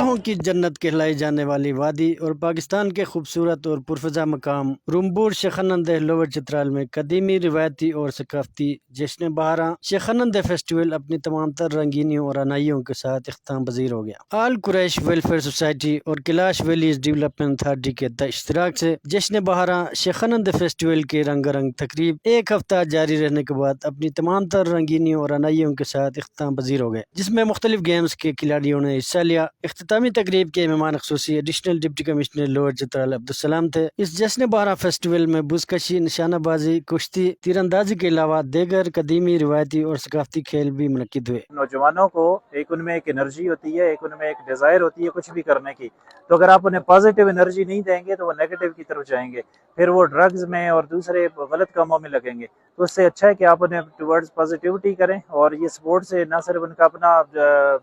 سیاحوں کی جنت کہلائی جانے والی وادی اور پاکستان کے خوبصورت اور پرفضا مقام رمبور شیخانند لوور چترال میں قدیمی روایتی اور ثقافتی جشن بہاراں شیخانند فیسٹیول اپنی تمام تر رنگینیوں اور انائیوں کے ساتھ اختتام پذیر ہو گیا۔ آل قریش ویلفیئر سوسائٹی اور کیلاش ویلیز ڈیولپمنٹ اتھارٹی کے اشتراک سے جشن بہاراں شیخانند فیسٹیول کی رنگا رنگ تقریب ایک ہفتہ جاری رہنے کے بعد اپنی تمام تر رنگینیوں اور انائیوں کے ساتھ اختتام پذیر ہو گئے، جس میں مختلف گیمز کے کھلاڑیوں نے حصہ لیا۔ اختتامی تقریب کے مہمان خصوصی additional deputy commissioner lower Chitral Abdul Salam تھے۔ اس جشن بہاراں فیسٹیول میں بزکشی، نشانہ بازی، کشتی، تیر اندازی کے علاوہ دیگر قدیمی روایتی اور ثقافتی کھیل بھی منعقد ہوئے۔ نوجوانوں کو ان میں ایک انرجی ہوتی ہے، ان میں ایک ڈیزائر ہوتی ہے کچھ بھی کرنے کی، تو اگر آپ انہیں پازیٹیو انرجی نہیں دیں گے تو وہ نیگیٹو کی طرف جائیں گے، پھر وہ ڈرگز میں اور دوسرے غلط کاموں میں لگیں گے۔ تو اس سے اچھا ہے کہ آپ انہیں ٹورڈز پازیٹیوٹی کریں، اور یہ سپورٹ سے نہ صرف ان کا اپنا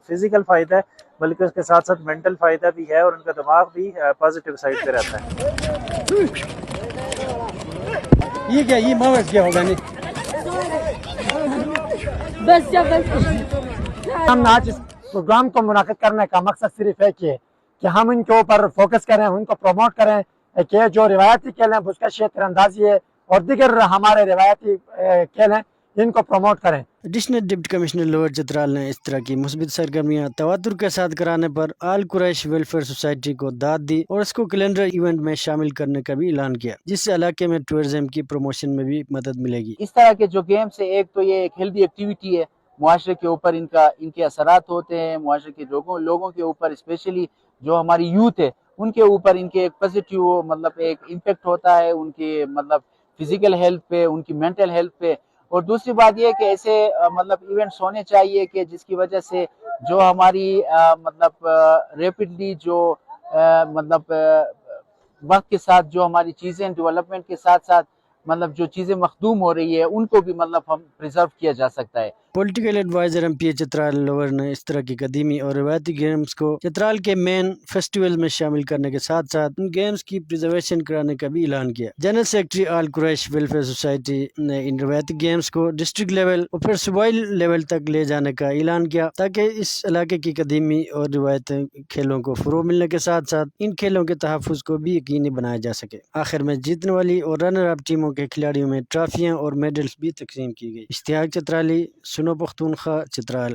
فزیکل فائدہ ہے بلکہ اس کے ساتھ ساتھ مینٹل فائدہ بھی ہے، اور ان کا دماغ بھی پازیٹیو سائڈ پہ رہتا ہے۔ یہ ماوس کیا ہوگا نہیں ہم آج اس پروگرام کو منعقد کرنے کا مقصد صرف ہے کہ ہم ان کے اوپر فوکس کریں، ان کو پروموٹ کریں کہ جو روایتی کھیل ہیں، بزکشی، تیر اندازی ہے اور دیگر ہمارے روایتی کھیل ہیں، ان کو پروموٹ کریں۔ Additional deputy commissioner lower Chitral نے اس طرح کی مثبت سرگرمیاں تواتر کے ساتھ کرانے پر آل قریش ویلفیئر سوسائٹی کو داد دی اور اس کو کیلنڈر ایونٹ میں شامل کرنے کا بھی اعلان کیا، جس سے علاقے میں ٹورزم کی پروموشن میں بھی مدد ملے گی۔ اس طرح کے جو گیمز ہیں، ایک تو یہ ایک ہیلدی ایکٹیویٹی ہے، معاشرے کے اوپر ان کے اثرات ہوتے ہیں، معاشرے کے لوگوں کے اوپر، اسپیشلی جو ہماری یوتھ ہے ان کے اوپر ان کے ایک پازیٹیو ایک امپیکٹ ہوتا ہے، ان کے فزیکل ہیلتھ پہ، ان کی مینٹل ہیلتھ پہ۔ اور دوسری بات یہ کہ ایسے ایونٹس ہونے چاہیے کہ جس کی وجہ سے جو ہماری ریپڈلی جو وقت کے ساتھ جو ہماری چیزیں ڈیولپمنٹ کے ساتھ ساتھ جو چیزیں مخدوم ہو رہی ہے ان کو بھی ہم پریزرو کیا جا سکتا ہے۔ Political adviser M P Chitral lower نے اس طرح کی قدیمی اور روایتی گیمز کو چترال کے مین فیسٹیول میں شامل کرنے کے ساتھ ساتھ ان گیمز کی پریزرویشن کرانے کا بھی اعلان کیا۔ جنرل سیکرٹری آل قریش ویلفیئر سوسائٹی نے ان روایتی گیمز کو ڈسٹرکٹ لیول اور پھر صوبائی لیول تک لے جانے کا اعلان کیا، تاکہ اس علاقے کی قدیمی اور روایتی کھیلوں کو فروغ ملنے کے ساتھ ساتھ ان کھیلوں کے تحفظ کو بھی یقینی بنایا جا سکے۔ آخر میں جیتنے والی اور رنر اپ ٹیموں کے کھلاڑیوں میں ٹرافیاں اور میڈلز بھی تقسیم کی گئی۔ اشتیاق چترالی، سنو پختونخوا، چترال۔